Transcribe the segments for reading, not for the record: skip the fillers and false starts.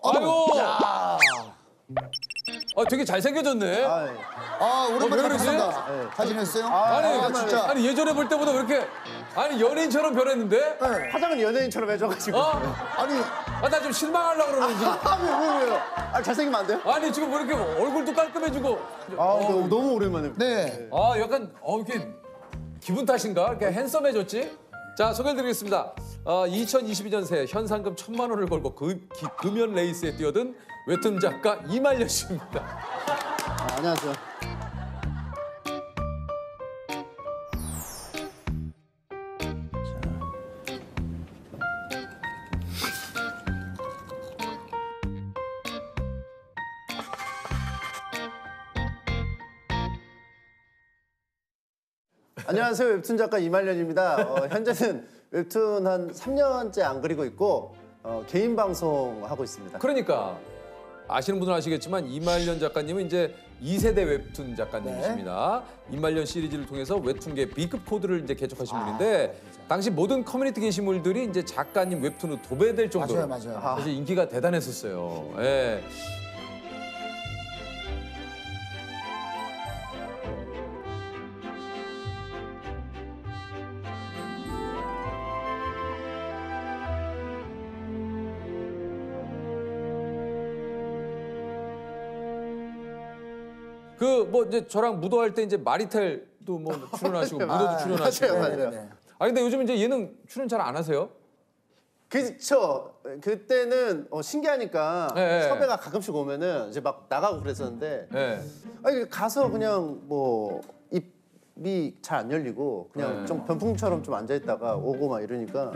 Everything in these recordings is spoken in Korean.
아유. 되게 잘생겨졌네. 오랜만에 왜 그러지? 봤습니다. 네. 잘 지냈어요? 아니, 진짜. 아니 예전에 볼 때보다 왜 이렇게 연예인처럼 변했는데? 네. 화장은 연예인처럼 해줘가지고. 아니, 나 좀 실망하려고 그러는지. 왜요? 잘생기면 안 돼요? 아니 지금 왜 이렇게 얼굴도 깔끔해지고. 너무 오랜만에. 네. 약간 이렇게 기분 탓인가? 이렇게 핸섬해졌지? 자, 소개해드리겠습니다. 2022년 새 현상금 1,000만 원을 걸고 금연 레이스에 뛰어든 웹툰 작가 이말년 씨입니다. 안녕하세요. 안녕하세요. 웹툰 작가 이말년입니다. 현재는 웹툰 한 3년째 안 그리고 있고 개인 방송하고 있습니다. 그러니까 아시는 분은 아시겠지만 이말년 작가님은 이제 2세대 웹툰 작가님이십니다. 이말년 시리즈를 통해서 웹툰계 B급 코드를 이제 개척하신 분인데 당시 모든 커뮤니티 게시물들이 이제 작가님 웹툰으로 도배될 정도로 맞아요. 사실 인기가 대단했었어요. 예. 이제 저랑 무도할 때 이제 마리텔도 출연하시고 무도도 출연하시고. 맞아요. 근데 요즘 이제 예능 출연 잘 안 하세요? 그쵸. 그때는 신기하니까 네. 섭외가 가끔씩 오면은 이제 막 나가고 그랬었는데 네. 가서 그냥 입이 잘 안 열리고 그냥 좀 변풍처럼 좀 앉아있다가 오고 막 이러니까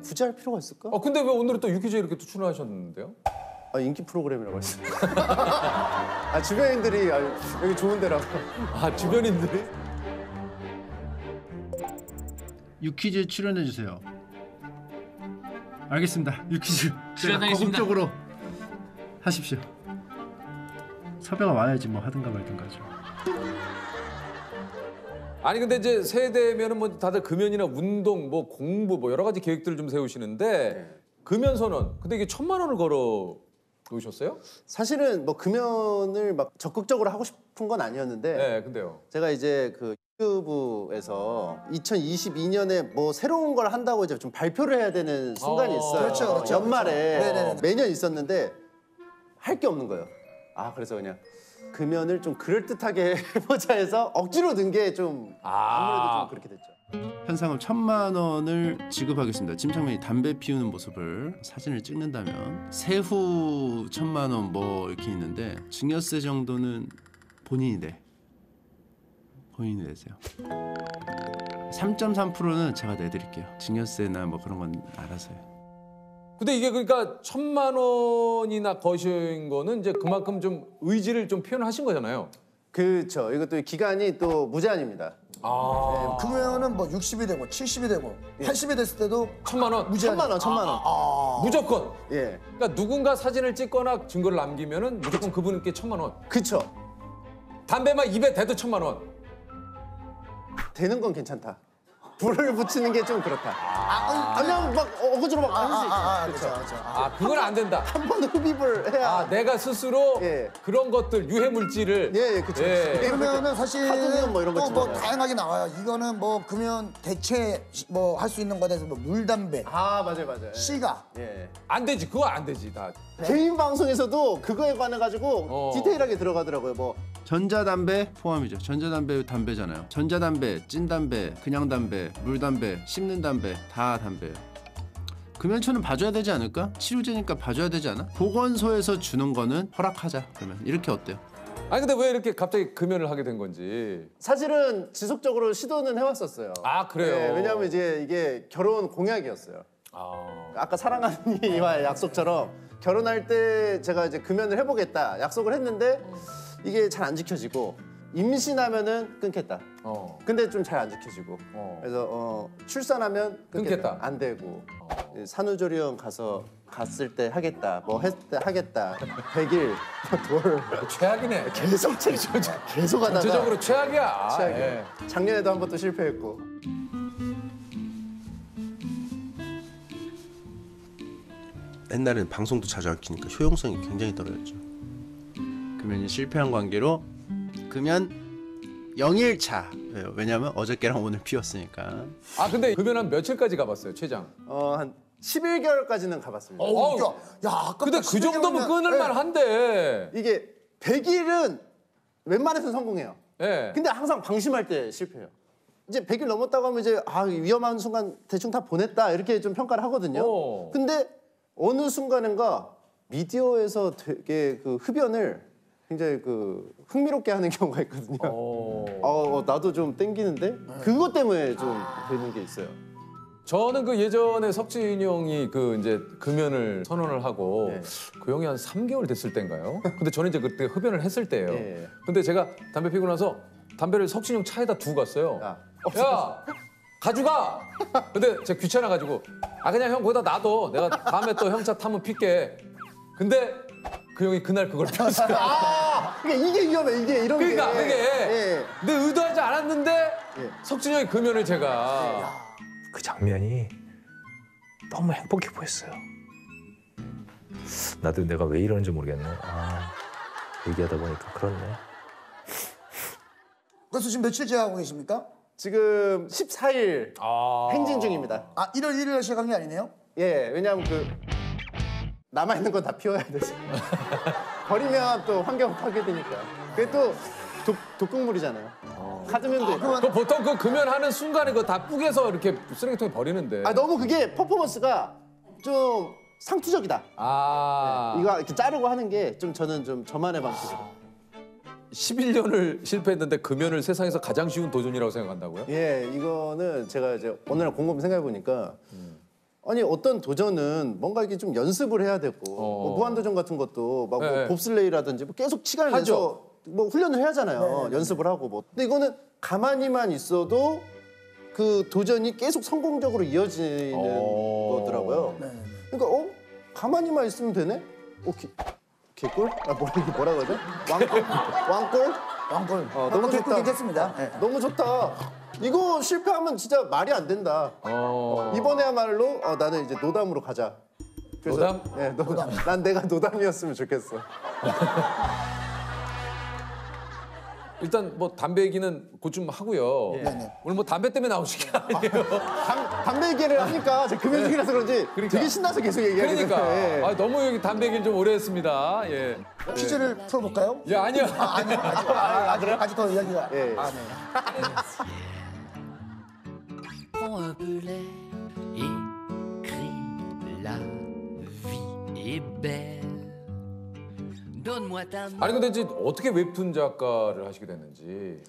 굳이 할 필요가 있을까? 근데 왜 오늘은 또 유퀴즈에 이렇게 또 출연하셨는데요? 인기 프로그램이라고 했어요. 주변인들이 여기 좋은 데라고. 주변인들이? 유퀴즈에 출연해 주세요. 알겠습니다. 유퀴즈 출연하겠습니다. 적극적으로 하십시오. 섭외가 많아야지 하든가 말든가죠. 아니 근데 이제 세대면은 다들 금연이나 운동, 공부 여러 가지 계획들을 좀 세우시는데 금연 선언. 근데 이게 1,000만 원을 걸어 놓으셨어요? 사실은 금연을 막 적극적으로 하고 싶은 건 아니었는데 네, 근데요. 제가 이제 유튜브에서 2022년에 새로운 걸 한다고 이제 좀 발표를 해야 되는 순간이 있어요. 그렇죠. 연말에 네네네. 매년 있었는데 할 게 없는 거예요. 그래서 그냥 금연을 좀 그럴듯하게 해보자 해서 억지로 든 게 좀 아무래도 좀 그렇게 됐죠. 현상금 1,000만 원을 지급하겠습니다. 침착맨이 담배 피우는 모습을 사진을 찍는다면 세후 1,000만 원 이렇게 있는데 증여세 정도는 본인이 내세요. 3.3%는 제가 내드릴게요. 증여세나 그런 건 알아서 해요. 근데 이게 그러니까 1,000만 원이나 거신 거는 이제 그만큼 좀 의지를 좀 표현하신 거잖아요. 그렇죠. 이것도 기간이 또 무제한입니다. 그러면은 60이 되고 70이 되고 80이 됐을 때도 1,000만 원? 1,000만 원. 무조건. 예. 그러니까 누군가 사진을 찍거나 증거를 남기면은 무조건 그분께 1,000만 원. 그쵸. 담배만 입에 대도 1,000만 원. 되는 건 괜찮다. 불을 붙이는 게 좀 그렇다. 그냥 어거지로 할 수 있죠. 그렇죠. 그건 안 된다. 한 번 흡입을 해야. 내가 스스로 예. 그런 것들 유해 물질을 예, 그렇죠. 그러면은 사실 하드면 이런 거 있지만. 다양하게 나와요. 이거는 금연 대체 할 수 있는 거에 대해서 물, 담배, 맞아요. 시가. 예. 안 되지. 그거 안 되지. 다. 개인 방송에서도 그거에 관해 가지고 디테일하게 들어가더라고요. 전자담배 포함이죠. 전자담배 담배잖아요. 전자담배, 찐담배, 그냥 담배, 물담배, 씹는 담배 다 담배예요. 금연초는 봐줘야 되지 않을까? 치료제니까 봐줘야 되지 않아? 보건소에서 주는 거는 허락하자. 그러면 이렇게 어때요? 근데 왜 이렇게 갑자기 금연을 하게 된 건지. 사실은 지속적으로 시도는 해왔었어요. 그래요? 네, 왜냐하면 이게 결혼 공약이었어요. 아까 사랑하는 이와의 약속처럼 결혼할 때 제가 이제 금연을 해보겠다 약속을 했는데 이게 잘 안 지켜지고 임신하면은 끊겠다. 근데 좀 잘 안 지켜지고. 그래서 출산하면 끊겠다. 안 되고. 산후조리원 갔을 때 하겠다. 했을 때 하겠다. 100일, 돌. 최악이네. 계속 하다가. 전체적으로 최악이야. 최악이야. 작년에도 한 번 또 실패했고. 옛날에는 방송도 자주 안 키니까 효용성이 굉장히 떨어졌죠. 금연이 실패한 관계로 금연 0일차. 왜냐면 어저께랑 오늘 피웠으니까. 아 근데 금연 한 며칠까지 가봤어요, 최장? 한 11개월까지는 가봤습니다. 야, 아까 근데 그 정도면 끊을만 한데. 이게 100일은 웬만해서 성공해요. 예. 근데 항상 방심할 때 실패해요. 이제 100일 넘었다고 하면 이제 위험한 순간 대충 다 보냈다 이렇게 좀 평가를 하거든요. 근데 어느 순간인가 미디어에서 되게 그 흡연을 굉장히 그 흥미롭게 하는 경우가 있거든요. 나도 좀 땡기는데 그것 때문에 좀 되는 게 있어요. 저는 그 예전에 석진이 형이 그 이제 금연을 선언을 하고 네. 그 형이 한 3개월 됐을 때인가요? 근데 저는 이제 그때 흡연을 했을 때예요. 네. 근데 제가 담배 피고 나서 담배를 석진이 형 차에다 두고 갔어요. 야, 가져가. 근데 제가 귀찮아가지고 그냥 형 거기다 놔둬. 내가 다음에 또 형 차 타면 필게. 근데 그 형이 그날 그걸 폈어요. 그러니까 이게 위험해. 이게 이런 그러니까 게. 이게 예. 근데 의도하지 않았는데 석진이 형이 금연을 제가 그 장면이 너무 행복해 보였어요. 나도 내가 왜 이러는지 모르겠네. 얘기하다 보니까 그렇네. 그래서 지금 며칠째 하고 계십니까? 지금 14일 행진 중입니다. 1월 1일에 시작한 게 아니네요? 예, 왜냐하면 그 남아있는 건 다 피워야 되지. 버리면 또 환경 파괴되니까. 그게 또 독극물이잖아요. 카드뮴도 있고. 그 보통 그 금연하는 순간에 그거 다 뿌개서 이렇게 쓰레기통에 버리는데. 너무 그게 퍼포먼스가 좀 상투적이다. 이거 이렇게 자르고 하는 게 좀 저는 좀 저만의 방식이에요. 11년을 실패했는데 금연을 세상에서 가장 쉬운 도전이라고 생각한다고요? 예, 이거는 제가 이제 오늘 곰곰이 생각해 보니까 아니 어떤 도전은 뭔가 이게 좀 연습을 해야 되고 뭐 무한도전 같은 것도 막 뭐 네. 봅슬레이라든지 뭐 계속 시간을 하죠. 내서 뭐 훈련을 해야 하잖아요. 연습을 하고 뭐. 근데 이거는 가만히만 있어도 그 도전이 계속 성공적으로 이어지는 거더라고요. 그러니까 가만히만 있으면 되네? 개꿀? 뭐라 그러죠? 왕꿀? 왕골. 너무 좋다. 괜찮습니다. 네. 너무 좋다. 이거 실패하면 진짜 말이 안 된다. 이번에야말로 나는 이제 노담으로 가자. 노담? 네, 노담. 난 내가 노담이었으면 좋겠어. 일단 뭐 담배 얘기는 곧 좀 하고요. 오늘 뭐 담배 때문에 나오신 게 아니에요. 담배 얘기를 하니까 제가 금연 중이라서 그런지 되게 신나서 계속 얘기하게 되네요. 그러니까 예. 너무 여기 담배 얘기를 좀 오래 했습니다. 예. 퀴즈를 풀어볼까요? 예, 아니요. 아니요, 아직 더 이야기가. 예. 네. Prends un peu l'air, écris la vie est belle. Donne-moi ta main. 아니 근데 이제 어떻게 웹툰 작가를 하시게 됐는지.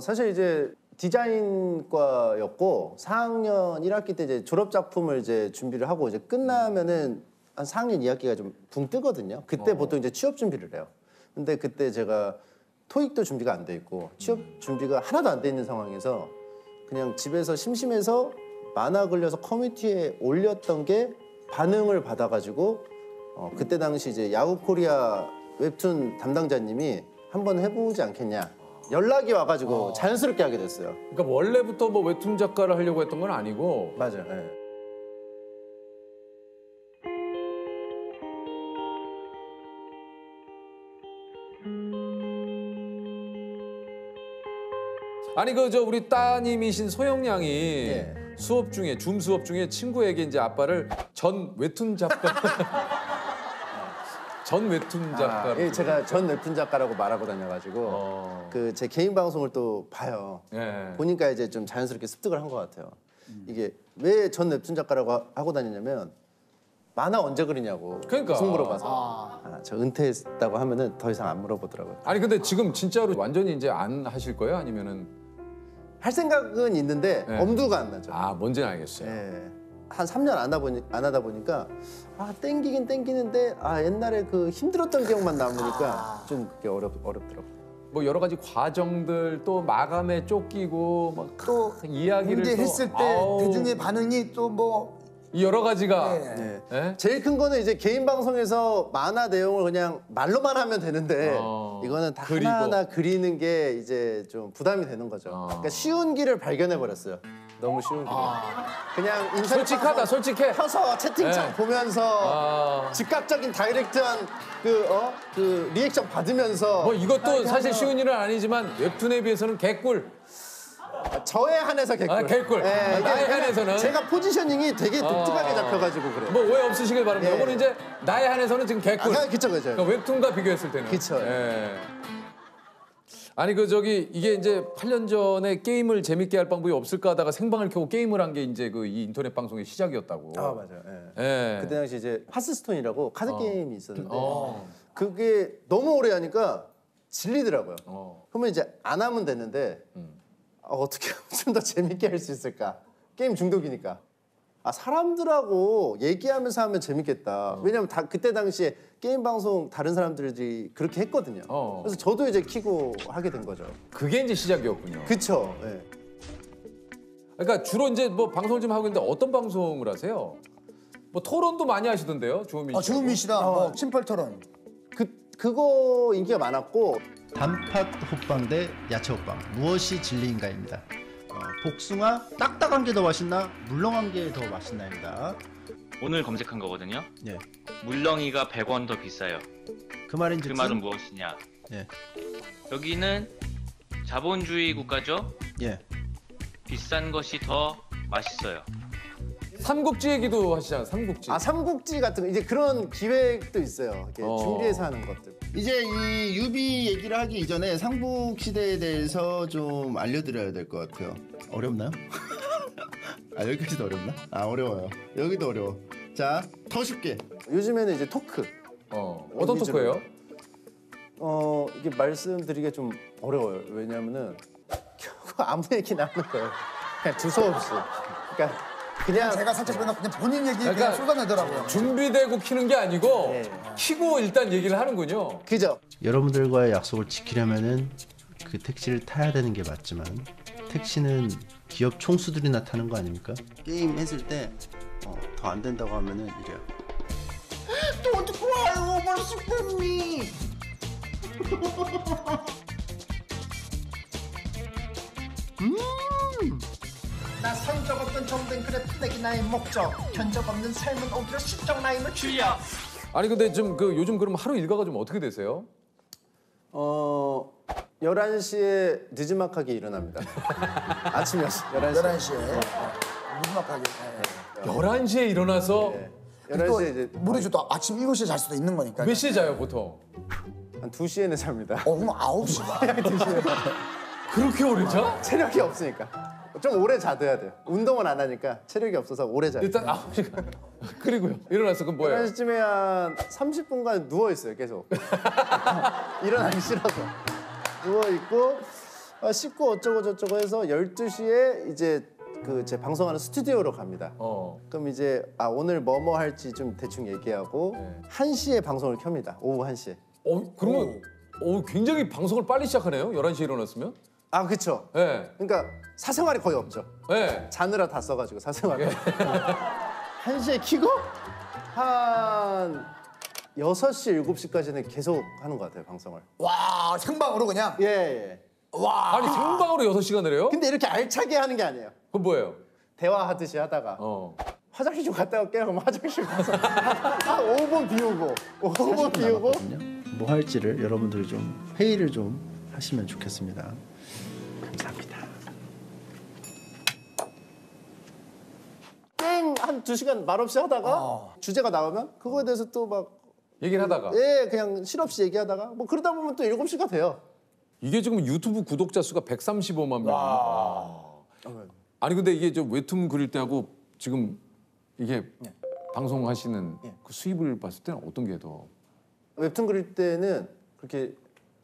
사실 이제 디자인과였고 4학년 1학기 때 이제 졸업 작품을 이제 준비를 하고 이제 끝나면은 한 4학년 2학기가 좀 붕 뜨거든요. 그때 보통 이제 취업 준비를 해요. 근데 그때 제가 토익도 준비가 안 돼 있고 취업 준비가 하나도 안 돼 있는 상황에서 그냥 집에서 심심해서 만화 그려서 커뮤니티에 올렸던 게 반응을 받아가지고 그때 당시 이제 야후코리아 웹툰 담당자님이 한번 해보지 않겠냐 연락이 와가지고 자연스럽게 하게 됐어요. 그러니까 원래부터 뭐 웹툰 작가를 하려고 했던 건 아니고. 맞아요. 네. 아니 그 저 우리 따님이신 소영 양이 수업 중에 줌 수업 중에 친구에게 이제 아빠를 전 웹툰 작가 전 웹툰 작가. 예, 제가 전 웹툰 작가라고 말하고 다녀가지고 그 제 개인 방송을 또 봐요. 예. 보니까 이제 좀 자연스럽게 습득을 한 것 같아요. 이게 왜 전 웹툰 작가라고 하고 다니냐면 만화 언제 그리냐고 그러니까. 계속 물어봐서 저 은퇴했다고 하면은 더 이상 안 물어보더라고요. 아니 근데 지금 진짜로 완전히 이제 안 하실 거예요? 아니면은 할 생각은 있는데 네. 엄두가 안 나죠. 뭔지는 알겠어요. 예. 한 3년 안 하다 보니까 땡기긴 땡기는데 옛날에 그 힘들었던 기억만 남으니까 좀 그게 어렵더라고요. 뭐 여러 가지 과정들 또 마감에 쫓기고 막 또 이야기를 문제 또, 했을 때 아우, 대중의 반응이 또 뭐 이 여러 가지가 네. 예? 제일 큰 거는 이제 개인 방송에서 만화 내용을 그냥 말로만 하면 되는데 이거는 다 그리고. 하나하나 그리는 게 이제 좀 부담이 되는 거죠. 그러니까 쉬운 길을 발견해 버렸어요. 너무 쉬운 게. 그냥 인터넷 솔직하다, 방송 솔직해. 켜서 채팅창 네. 보면서 즉각적인 다이렉트한 그 리액션 받으면서 뭐 이것도 사실 쉬운 일은 아니지만 웹툰에 비해서는 개꿀. 저에 한해서 개꿀. 아, 개꿀. 예, 이게 나에 그냥 한해서는. 제가 포지셔닝이 되게 독특하게 잡혀가지고 그래요. 뭐 오해 없으시길 바랍니다. 예. 이거는 이제 나에 한해서는 지금 개꿀. 그쵸. 그러니까 웹툰과 비교했을 때는. 그쵸. 예. 아니 이게 이제 8년 전에 게임을 재밌게 할 방법이 없을까 하다가 생방을 켜고 게임을 한 게 이제 그 이 인터넷 방송의 시작이었다고. 아 맞아요. 예. 예. 그때 당시 이제 하스스톤이라고 카드 게임이 있었는데 그게 너무 오래 하니까 질리더라고요. 그러면 이제 안 하면 되는데 어떻게 하면 좀 더 재밌게 할 수 있을까? 게임 중독이니까. 아 사람들하고 얘기하면서 하면 재밌겠다. 왜냐면 그때 당시에 게임 방송 다른 사람들이 그렇게 했거든요. 그래서 저도 이제 키고 하게 된 거죠. 그게 이제 시작이었군요. 그쵸. 예. 그러니까 주로 이제 뭐 방송을 좀 하고 있는데 어떤 방송을 하세요? 뭐 토론도 많이 하시던데요, 주호민 씨. 주은미 씨랑 뭐 심플 토론. 그거 인기가 많았고 단팥 호빵 대 야채 호빵 무엇이 진리인가입니다. 복숭아 딱딱한 게 더 맛있나 물렁한 게 더 맛있나입니다. 오늘 검색한 거거든요. 예. 물렁이가 100원 더 비싸요. 그 말인즉슨 그 말은 무엇이냐? 예. 여기는 자본주의 국가죠. 예. 비싼 것이 더 맛있어요. 삼국지 얘기도 하시잖아요, 삼국지. 아 삼국지 같은 거 이제 그런 기획도 있어요. 이렇게 준비해서 하는 것들. 이제 이 유비 얘기를 하기 이전에 삼국 시대에 대해서 좀 알려드려야 될 것 같아요. 어렵나요? 아 여기까지도 어렵나? 아 어려워요. 여기도 어려워. 자, 더 쉽게. 요즘에는 이제 토크. 어떤 토크예요? 이게 말씀드리기가 좀 어려워요. 왜냐하면은 결국 아무 얘기나 하는 거예요. 그냥 두서없이. 그러니까 그냥 제가 살짝 보면 그냥 본인 얘기 그냥 그러니까 쏟아내더라고요. 준비되고 키는 게 아니고 네. 키고 일단 얘기를 하는군요. 그죠? 여러분들과의 약속을 지키려면은 그 택시를 타야 되는 게 맞지만 택시는 기업 총수들이나 타는 거 아닙니까? 게임 했을 때 더 안 된다고 하면은 이래요. Don't cry over Super Me. 나 성적 없던 정된 그래 플렉이 나의 목적 견적 없는 삶은 오히려 실적 나임을 줄여. 아니 근데 좀 요즘 그럼 하루 일과가 좀 어떻게 되세요? 11시에 늦지막하게 일어납니다. 아침 11시. 11시에 무지막하게. 11시에 일어나서 11시에 이제 모르죠. 또 아침 7시에 잘 수도 있는 거니까. 몇 시에 자요 보통? 한 2시에는 잡니다. 그럼 9시가. 그렇게 오래 자? 체력이 없으니까. 좀 오래 자둬야 돼요. 운동을 안 하니까 체력이 없어서 오래 자요. 일단 9시간. 그리고요. 일어나서 그럼 뭐예요? 11시쯤에 한 30분간 누워있어요, 계속. 일어나기 싫어서. 누워있고, 씻고 어쩌고 저쩌고 해서 12시에 이제 제 방송하는 스튜디오로 갑니다. 그럼 이제 오늘 뭐뭐 할지 좀 대충 얘기하고 1시에 방송을 켭니다. 오후 1시에. 그러면 굉장히 방송을 빨리 시작하네요. 11시에 일어났으면? 아, 그쵸. 네. 그러니까 사생활이 거의 없죠. 네. 자느라 다 써가지고 사생활. 1시에 키고 한 6시, 7시까지는 계속 하는 것 같아요, 방송을. 와, 생방으로 그냥. 예. 와. 아니 생방으로 6시간을 해요? 근데 이렇게 알차게 하는 게 아니에요. 그건 뭐예요? 대화하듯이 하다가 화장실 좀 갔다 올게요. 그럼 화장실 가서 한 5분 비우고 5분 비우고 뭐 할지를 여러분들이 좀 회의를 좀 하시면 좋겠습니다. 감사합니다. 게임 한 2시간 말없이 하다가 주제가 나오면 그거에 대해서 또 막 얘기를 하다가 그냥 실없이 얘기하다가 뭐 그러다 보면 또 7시가 돼요. 이게 지금 유튜브 구독자 수가 135만 명. 아니 근데 이게 좀 웹툰 그릴 때하고 지금 이게 방송하시는 그 수입을 봤을 때는 어떤 게 더? 웹툰 그릴 때는 그렇게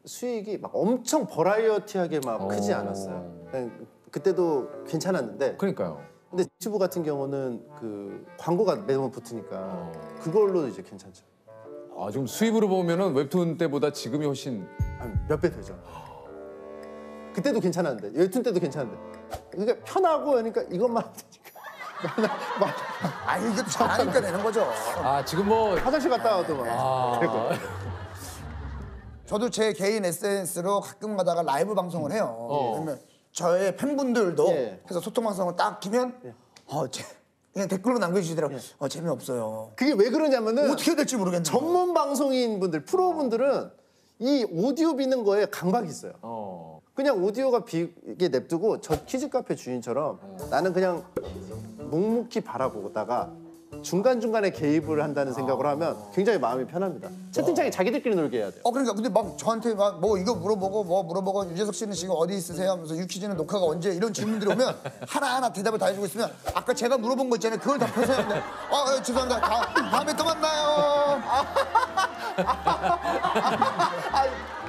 수익이 막 엄청 버라이어티하게 막 크지 않았어요. 그때도 괜찮았는데. 그러니까요. 근데 유튜브 같은 경우는 그 광고가 매번 붙으니까 그걸로 이제 괜찮죠. 지금 수입으로 보면은 웹툰 때보다 지금이 훨씬 몇 배 되죠. 그때도 괜찮았는데 웹툰 때도 괜찮은데 그러니까 편하고 그러니까 이것만 하니까 이게 또 잘하니까 되는 거죠. 지금 뭐 화장실 갔다 와도 막 저도 제 개인 SNS로 가끔 가다가 라이브 방송을 해요. 그러면 저의 팬분들도 예. 해서 소통 방송을 딱 키면 그냥 댓글로 남겨주시더라고요. 재미없어요. 그게 왜 그러냐면은 어떻게 해야 될지 모르겠네요. 전문 방송인 분들, 프로분들은 이 오디오 비는 거에 강박이 있어요. 그냥 오디오가 비게 냅두고 저 키즈 카페 주인처럼 나는 그냥 묵묵히 바라보다가 중간중간에 개입을 한다는 생각으로 하면 굉장히 마음이 편합니다. 채팅창에 자기들끼리 놀게 해야 돼요. 그러니까 근데 막 저한테 막 뭐 이거 물어보고 유재석 씨는 지금 어디 있으세요? 하면서 유퀴즈는 녹화가 언제? 이런 질문들이 오면 하나하나 대답을 다 해주고 있으면 아까 제가 물어본 거 있잖아요. 그걸 답해서 했는데 죄송합니다. 다음에 또 만나요.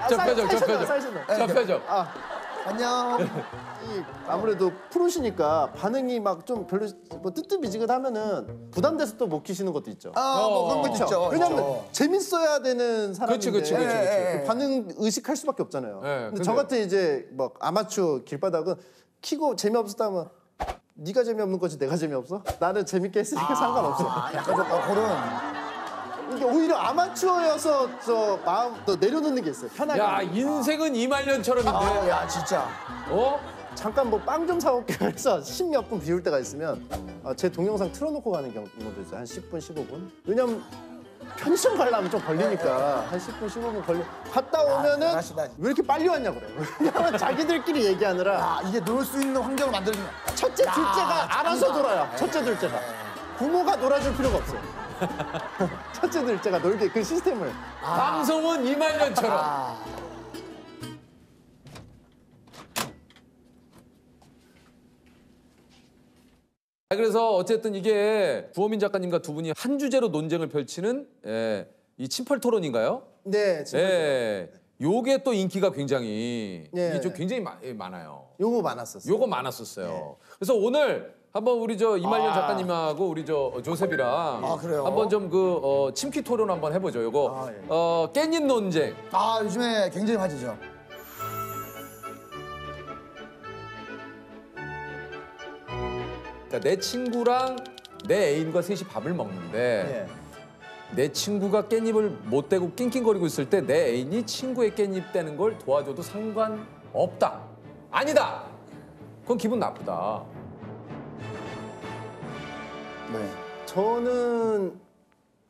저 표정. 안녕. 아무래도 프로시니까 반응이 막 좀 별로 뭐 뜨뜻미지근하면은 부담돼서 또 못 키시는 것도 있죠. 뭐 그런 것도 있죠. 왜냐면 재밌어야 되는 사람인데 그렇지. 그 반응 의식할 수밖에 없잖아요. 근데 저 같은 이제 뭐 아마추어 길바닥은 키고 재미없었다면 네가 재미없는 거지 내가 재미없어? 나는 재밌게 했으니까 상관없어. 약간 좀 그런. 이게 오히려 아마추어여서 저 마음 더 내려놓는 게 있어요. 편하게. 야 인생은 이말년처럼인데. 야 진짜. 잠깐 뭐 빵 좀 사올게 해서 10몇 분 비울 때가 있으면 제 동영상 틀어놓고 가는 경우도 있어요. 한 10분, 15분. 왜냐면 편의점 가려면 좀 걸리니까 한 10분, 15분 갔다 오면은 왜 이렇게 빨리 왔냐 그래요. 왜냐면 자기들끼리 얘기하느라 이게 놀 수 있는 환경을 만들어주면 첫째, 둘째가 알아서 놀아요. 첫째, 둘째가. 부모가 놀아줄 필요가 없어요. 첫째, 둘째가 놀게 그 시스템을. 방송은 이말년처럼. 그래서 어쨌든 이게 구호민 작가님과 두 분이 한 주제로 논쟁을 펼치는 이 친펄 토론인가요? 네. 요게 또 인기가 굉장히 네. 이게 좀 굉장히 많아요. 요거 많았었어요. 요거 많았었어요. 그래서 오늘 한번 우리 저 이말년 작가님하고 우리 저 조셉이랑 그래요? 한번 좀 침퀴 토론 한번 해보죠. 요거 깻잎 논쟁. 요즘에 굉장히 화제죠. 그러니까 내 친구랑 내 애인과 셋이 밥을 먹는데 내 친구가 깻잎을 못 떼고 낑낑거리고 있을 때 내 애인이 친구의 깻잎 떼는 걸 도와줘도 상관없다. 아니다. 그건 기분 나쁘다. 네. 저는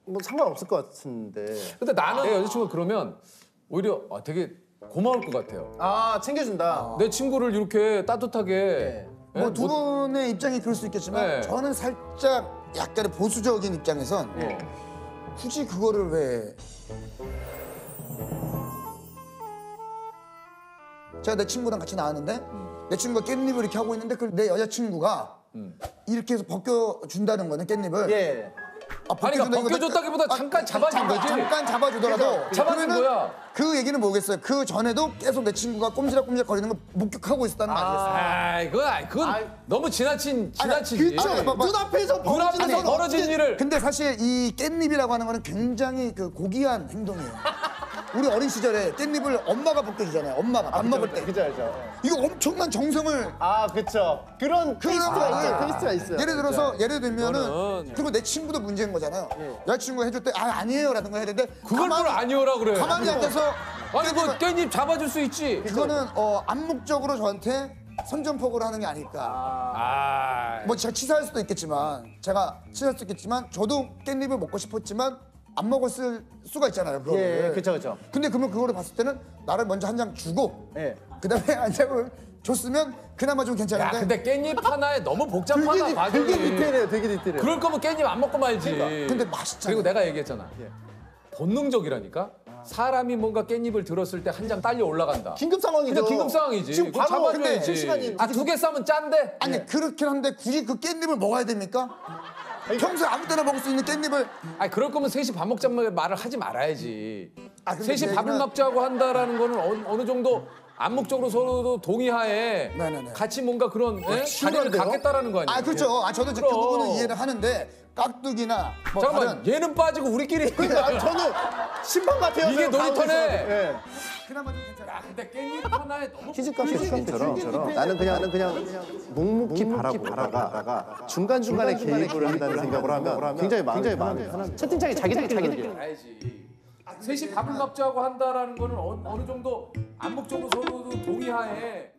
뭐 상관없을 것 같은데. 근데 나는 내 여자친구가 그러면 오히려 되게 고마울 것 같아요. 챙겨준다. 내 친구를 이렇게 따뜻하게. 뭐 두 분의 입장이 그럴 수 있겠지만 저는 살짝 약간의 보수적인 입장에선 굳이 그거를 왜 제가 내 친구랑 같이 나왔는데 내 친구가 깻잎을 이렇게 하고 있는데 그걸 내 여자친구가 이렇게 해서 벗겨준다는 거는 깻잎을 그러니까 벗겨줬다기보다 잠깐 잡아준 거지. 잠깐 잡아주더라도 잡아준 거야. 그 얘기는 뭐겠어요? 그 전에도 계속 내 친구가 꼼지락꼼지락 거리는 걸 목격하고 있었다는 거 아니겠어요? 그건 너무 지나치지. 눈앞에서 벌어진 일을. 근데 사실 이 깻잎이라고 하는 거는 굉장히 그 고귀한 행동이에요. 우리 어린 시절에 깻잎을 엄마가 벗겨주잖아요. 엄마가 밥 먹을 때. 그죠. 이거 엄청난 정성을. 그쵸. 그런 퀘스트가 있어요. 예를 들면은 그리고 내 친구도 문제인 거잖아요. 여자친구가 해줄 때 아니에요라든가 해야 되는데 그걸 뭘 아니오라 그래. 가만히 앉아서 아니 뭐 깻잎 잡아줄 수 있지. 그거는 암묵적으로 저한테 선전포고를 하는 게 아닐까. 뭐 제가 치사할 수도 있겠지만 저도 깻잎을 먹고 싶었지만 안 먹었을 수가 있잖아요. 그쵸. 근데 그러면 그거를 봤을 때는 나를 먼저 한 장 주고 그다음에 한 장을 줬으면 그나마 좀 괜찮은데. 야, 근데 깻잎 하나에 너무 복잡하다 과정이. 되게 디테일해요. 그럴 거면 깻잎 안 먹고 말지. 근데 맛있잖아. 그리고 내가 얘기했잖아. 본능적이라니까. 사람이 뭔가 깻잎을 들었을 때 한 장 딸려 올라간다. 긴급 상황이죠. 근데 긴급 상황이지. 지금 그거 바로 잡아줘야지. 시간이 2개 싸면 짠데? 아니 그렇긴 한데 굳이 그 깻잎을 먹어야 됩니까? 평소에 아무 때나 먹을 수 있는 깻잎을. 아니 그럴 거면 셋이 밥 먹자는 말을 하지 말아야지. 근데 셋이 밥을 먹자고 한다라는 거는 어느 정도 암묵적으로 서로도 동의하에 같이 뭔가 그런 자리를 갖겠다라는 거 아니에요? 그렇죠. 저도 그 부분은 이해를 하는데 깍두기나 뭐 잠깐만 얘는 빠지고 우리끼리. 저는 심판 같아요. 이게 놀이터네. 그나마 좀 괜찮아. 근데 깻잎 하나에 너무 키즈 카페 주인처럼 나는 그냥 묵묵히 바라보다가 중간중간에 개입을 한다는 생각으로 하면 굉장히 마음이 편합니다. 채팅창에 자기들끼리 알지. 셋이 밥을 먹자고 한다라는 거는 어느 정도 암묵적으로 서로도 동의하에